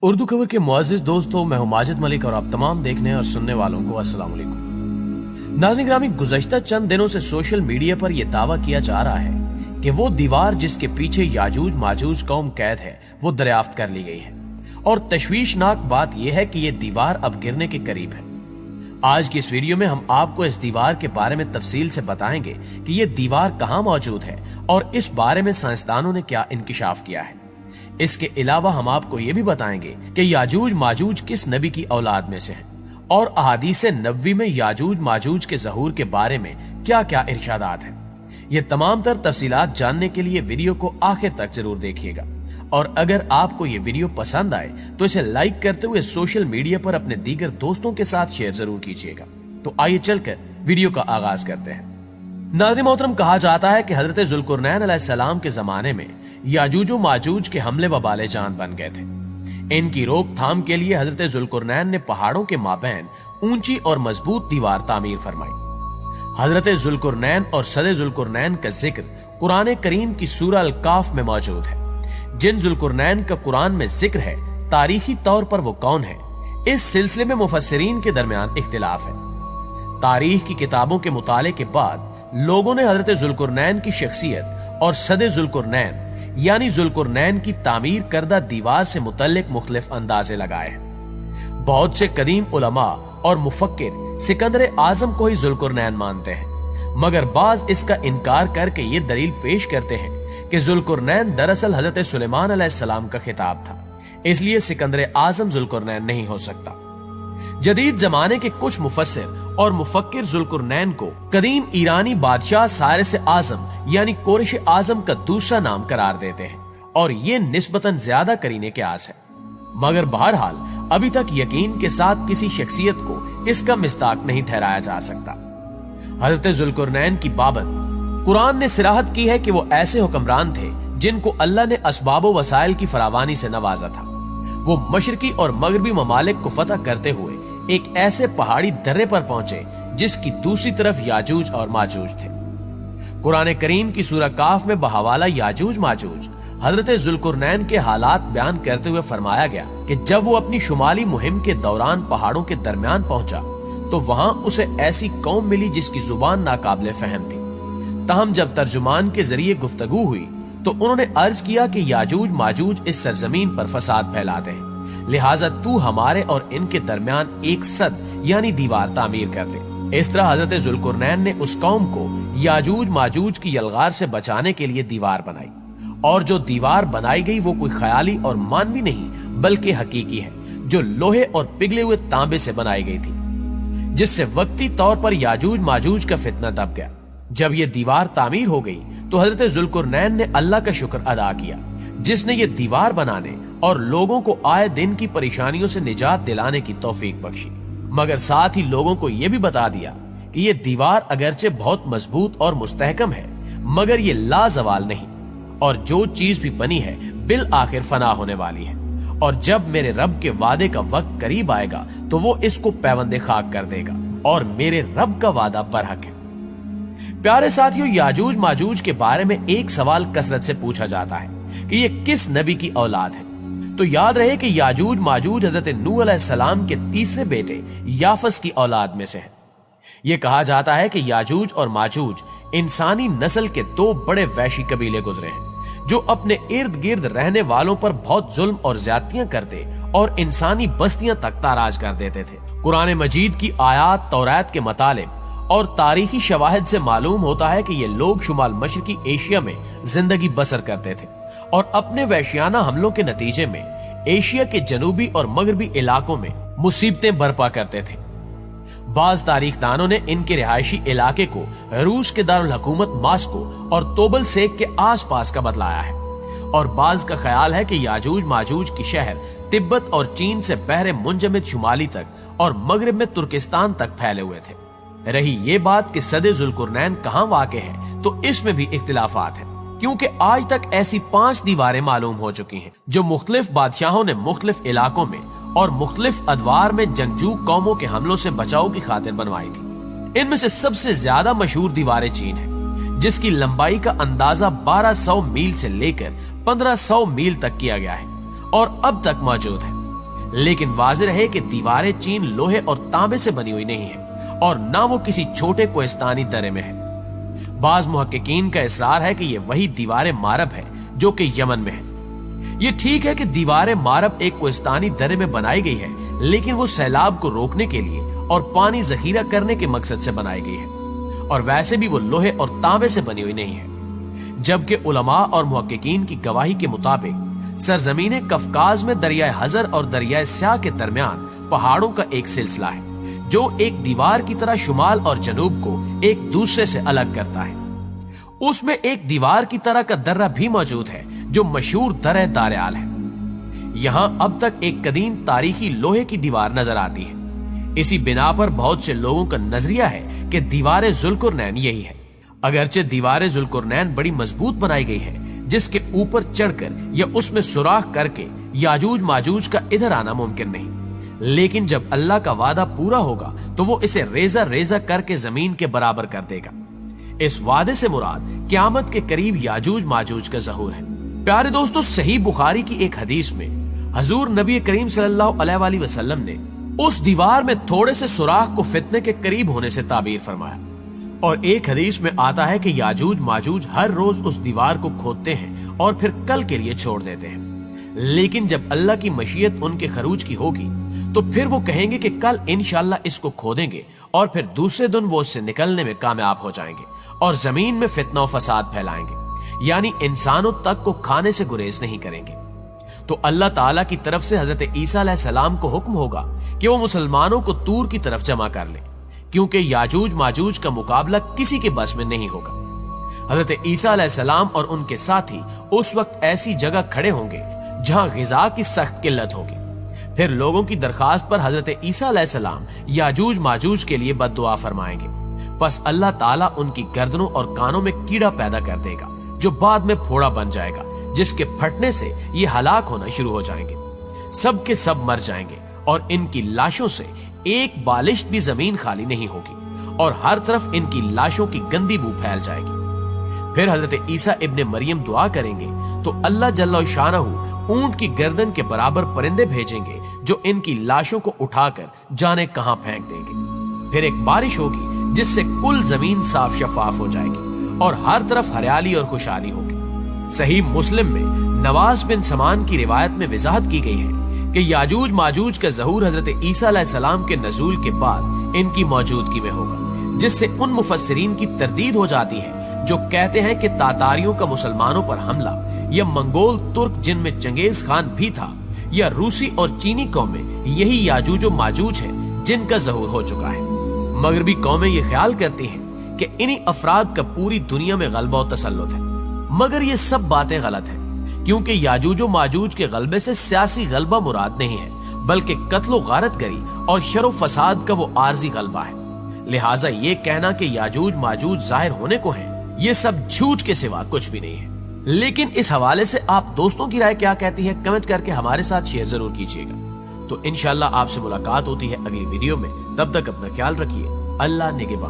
उर्दू खबर के मुअज़्ज़िज़ दोस्तों, मैं हूं माजिद मलिक और आप तमाम देखने और सुनने वालों को अस्सलाम वालेकुम। नाज़रीन ग्रामी, गुज़श्ता चंद दिनों से सोशल मीडिया पर यह दावा किया जा रहा है कि वो दीवार जिसके पीछे याजूज माजूज कौम कैद है वो दरियाफ्त कर ली गई है और तशवीशनाक बात यह है कि ये दीवार अब गिरने के करीब है। आज की इस वीडियो में हम आपको इस दीवार के बारे में तफसील से बताएंगे कि ये दीवार कहाँ मौजूद है और इस बारे में साइंसदानों ने क्या इंकिशाफ किया है। इसके अलावा हम आपको ये भी बताएंगे कि याजूज माजूज किस नबी की औलाद में से है और अहादीस नबवी में याजूज माजूज के ज़हूर के बारे में क्या क्या इरशादात हैं। ये तमाम तर तफसीलात जानने के लिए वीडियो को आखिर तक जरूर देखिएगा और अगर आपको ये वीडियो पसंद आए तो इसे लाइक करते हुए सोशल मीडिया पर अपने दीगर दोस्तों के साथ शेयर जरूर कीजिएगा। तो आइए चलकर वीडियो का आगाज करते हैं। नाज़रीन मोहतरम, कहा जाता है कि हजरत ज़ुल्कुरनैन अलैहिस्सलाम के जमाने में याजूज माजूज के हमले वबाले जान बन गए थे। इनकी रोकथाम के लिए हजरत ज़ुल्कुरनैन ने पहाड़ों के माबैन ऊंची और मजबूत दीवार तामीर फरमाई। हजरत ज़ुल्कुरनैन और सदे ज़ुल्कुरनैन का जिक्र कुरान करीम की सूरह अल काफ में मौजूद है। जिन ज़ुल्कुरनैन का कुरान में जिक्र है, तारीखी तौर पर वो कौन है, इस सिलसिले में मुफस्सिरीन के दरमियान इख्तिलाफ है। तारीख की किताबों के मुताले के बाद लोगों ने हजरत ज़ुल्कुरनैन की शख्सियत और सदे ज़ुल्कुरनैन यानी ज़ुल्कुरनैन की तामीर करदा दीवार से मुतल्लिक मुख्तलिफ अंदाजे लगाए हैं। बहुत से कदीम उलमा और मुफक्किर सिकंदर आजम को ही ज़ुल्कुरनैन मानते हैं, मगर बाज इसका इनकार करके ये दलील पेश करते हैं कि ज़ुल्कुरनैन दरअसल हजरत सुलेमान अलैहिस्सलाम का खिताब था, इसलिए सिकंदर आजम ज़ुल्कुरनैन नहीं हो सकता। जदीद जमाने के कुछ मुफस्सिर और मुफक्किर ज़ुल्कुरनैन को कदीम ईरानी बादशाह सारिस आजम यानी कोरिश आजम का दूसरा नाम करार देते हैं और ये निस्बतन ज्यादा करीने के आस है। मगर बहरहाल अभी तक यकीन के साथ किसी शख्सियत को इसका मिस्ताक नहीं ठहराया जा सकता। हजरत ज़ुल्कुरनैन की बाबत कुरान ने सिराहत की है कि वो ऐसे हुक्मरान थे जिनको अल्लाह ने असबाब व वसाइल की फरावानी से नवाजा था। वो मशरकी और मगरबी ममालिक को फतह करते हुए एक ऐसे पहाड़ी दर्रे पर पहुंचे जिसकी दूसरी तरफ याजूज और माजूज थे। कुरान करीम की सूरह काफ में बहवाला याजूज माजूज हजरत ज़ुल्कुरनैन के हालात बयान करते हुए फरमाया गया कि जब वो अपनी शुमाली मुहिम के दौरान पहाड़ों के दरमियान पहुंचा तो वहां उसे ऐसी कौम मिली जिसकी जुबान नाकाबिले फहम थी। तहम जब तर्जुमान के जरिए गुफ्तगू हुई तो उन्होंने अर्ज किया कि याजूज माजूज इस सरजमीन पर फसाद फैलाते हैं, लिहाजा तू हमारे और इनके दरमियान एक सद यानी दीवार तामीर कर दे। इस तरह हजरत ज़ुल्कुरनैन ने उस कौम को याजूज माजूज की यलगार से बचाने के लिए दीवार बनाई और जो दीवार बनाई गई वो कोई ख्याली और मानवी नहीं बल्कि हकीकी है, जो लोहे और पिघले हुए तांबे से बनाई गई थी, जिससे वक्ती तौर पर याजूज माजूज का फितना दब गया। जब ये दीवार तामीर हो गई तो हजरत ज़ुल्कुरनैन ने अल्लाह का शुक्र अदा किया जिसने ये दीवार बनाने और लोगों को आए दिन की परेशानियों से निजात दिलाने की तौफीक बख्शी, मगर साथ ही लोगों को यह भी बता दिया कि ये दीवार अगरचे बहुत मजबूत और मुस्तहकम है मगर ये लाजवाल नहीं और जो चीज भी बनी है बिल आखिर फना होने वाली है और जब मेरे रब के वादे का वक्त करीब आएगा तो वो इसको पैवंदे खाक कर देगा और मेरे रब का वादा बरहक है। प्यारे साथियों, याजूज माजूज के बारे में एक सवाल कसरत से पूछा जाता है कि ये किस नबी की औलाद है। तो याद रहे कि याजूज माजूज हजरत नूह अलैहिस्सलाम के तीसरे बेटे याफस की औलाद में से है। यह कहा जाता है कि याजूज और माजूज इंसानी नस्ल के दो बड़े वैशी कबीले गुजरे हैं जो अपने इर्द गिर्द रहने वालों पर बहुत जुल्म और ज्यादतियां करते और इंसानी बस्तियां तक ताराज कर देते थे। कुरान मजीद की आयात तौरात के मुतालिब और तारीखी शवाहिद से मालूम होता है कि ये लोग शुमाल मशरकी एशिया में जिंदगी बसर करते थे और अपने वैश्याना हमलों के नतीजे में एशिया के जनूबी और मगरबी इलाकों में मुसीबतें बर्पा करते थे। बाज तारीखदानों ने इनके रिहायशी इलाके को रूस के दारुल हुकूमत मास्को और तोबल सेक के आसपास का बतलाया है और बाज का ख्याल है कि याजूज माजूज की शहर तिब्बत और चीन से बहरे मुंजमिद शुमाली तक और मगरब में तुर्किस्तान तक फैले हुए थे। रही ये बात कि सदे ज़ुल्कुरनैन कहाँ वाक़े है तो इसमें भी इख्तिलाफात है, क्योंकि आज तक ऐसी 5 दीवारें मालूम हो चुकी हैं जो मुख्तलिफ बादशाहों ने मुख्तलिफ इलाकों में और मुख्तलिफ अदवार में जंगजू कौमों के हमलों से बचाव की खातिर बनवाई थी। इनमें से सबसे ज्यादा मशहूर दीवारें चीन है जिसकी लंबाई का अंदाजा 1200 मील से लेकर 1500 मील तक किया गया है और अब तक मौजूद है। लेकिन वाज़ेह है कि दीवारें चीन लोहे और तांबे से बनी हुई नहीं है और ना वो किसी छोटे कोहिस्तानी दर्रे में है। बाज मुहक्किकीन का इसरार है कि ये वही दीवारें मारब है जो कि यमन में है। ये ठीक है कि दीवारें मारब एक कोहिस्तानी दर्रे में बनाई गई है, लेकिन वो सैलाब को रोकने के लिए और पानी जखीरा करने के मकसद से बनाई गई है, और वैसे भी वो लोहे और तांबे से बनी हुई नहीं है। जबकि उलमा और मुहक्किकीन की गवाही के मुताबिक सरजमीन कफकाज में दरियाए हजर और दरियाए स्याह के दरमियान पहाड़ों का एक सिलसिला है जो एक दीवार की तरह शुमाल और जनूब को एक दूसरे से अलग करता है। उसमें एक दीवार की तरह का दर्रा भी मौजूद है जो मशहूर दर्रे दारेआल है। यहाँ अब तक एक कदीम तारीखी लोहे की दीवार नजर आती है। इसी बिना पर बहुत से लोगों का नजरिया है कि दीवार जुल्कुरनैन यही है। अगरचे दीवार जुल्कुरनैन बड़ी मजबूत बनाई गई है, जिसके ऊपर चढ़कर या उसमें सुराख करके याजूज माजूज का इधर आना मुमकिन नहीं, लेकिन जब अल्लाह का वादा पूरा होगा तो वो इसे रेजा रेजा करके जमीन के बराबर कर देगा। इस वादे से मुराद क़यामत के करीब याजूज माजूज का ज़हूर है। प्यारे दोस्तों, सही बुखारी की एक हदीस में हजूर नबी करीम सल्लल्लाहु अलैहि वसल्लम ने उस दीवार में थोड़े से सुराख को फितने के करीब होने से ताबीर फरमाया। और एक हदीस में आता है कि याजूज माजूज हर रोज उस दीवार को खोदते हैं और फिर कल के लिए छोड़ देते हैं, लेकिन जब अल्लाह की मशीयत उनके खरूज की होगी तो फिर वो कहेंगे कि कल इंशाल्लाह इसको खोदेंगे, और फिर दूसरे दिन वो उससे निकलने में कामयाब हो जाएंगे और जमीन में फितना और फसाद फैलाएंगे, यानी इंसानों तक को खाने से गुरेज नहीं करेंगे। तो अल्लाह ताला की तरफ से हजरत ईसा अलैहिस्सलाम को हुक्म होगा कि वो मुसलमानों को तूर की तरफ जमा कर ले, क्योंकि याजूज माजूज का मुकाबला किसी के बस में नहीं होगा। हजरत ईसा अलैहिस्सलाम और उनके साथी उस वक्त ऐसी जगह खड़े होंगे जहां गिजा की सख्त किल्लत होगी। फिर लोगों की दरखास्त पर हजरत ईसा अलैहिस्सलाम याजूज माजूज के लिए बद्दुआ फरमाएंगे। बस अल्लाह ताला उनकी गर्दनों और कानों में कीड़ा पैदा कर देगा जो बाद में फोड़ा बन जाएगा, जिसके फटने से ये हलाक होना शुरू हो जाएंगे। सब के सब मर जाएंगे और इनकी लाशों से एक बालिश भी जमीन खाली नहीं होगी और हर तरफ इनकी लाशों की गंदी बू फैल जाएगी। फिर हजरत ईसा इब्ने मरियम दुआ करेंगे तो अल्लाह जल्ल शानहू ऊंट की गर्दन के बराबर परिंदे भेजेंगे जो इनकी लाशों को उठाकर जाने कहां फेंक देंगे। फिर एक बारिश होगी जिससे कुल जमीन साफ शफाफ हो जाएगी और हर तरफ हरियाली और खुशहाली होगी। सही मुस्लिम में नवाज बिन समान की रिवायत में वजाहत की गई है कि याजूज माजूज का ज़हूर हजरत ईसा अलैहिस्सलाम के नज़ूल के बाद इनकी मौजूदगी में होगा, जिससे उन मुफस्सिरीन की तरदीद हो जाती है जो कहते हैं कि तातारियों का मुसलमानों पर हमला या मंगोल तुर्क जिनमें चंगेज खान भी था या रूसी और चीनी कौमें यही याजूज माजूज है जिनका ज़हूर हो चुका है। मगरबी कौमें ये ख्याल करती हैं कि इन्हीं अफराद का पूरी दुनिया में गलबा और तसल्लुत है, मगर ये सब बातें गलत हैं, क्योंकि याजूज माजूज के गलबे से सियासी गलबा मुराद नहीं है, बल्कि कत्लो गारतगरी और शर फसाद का वो आर्जी गलबा है। लिहाजा ये कहना कि याजूज माजूज जाहिर होने को है, ये सब झूठ के सिवा कुछ भी नहीं है। लेकिन इस हवाले से आप दोस्तों की राय क्या कहती है, कमेंट करके हमारे साथ शेयर जरूर कीजिएगा। तो इंशाल्लाह आपसे मुलाकात होती है अगली वीडियो में। तब तक अपना ख्याल रखिए। अल्लाह निगहबान।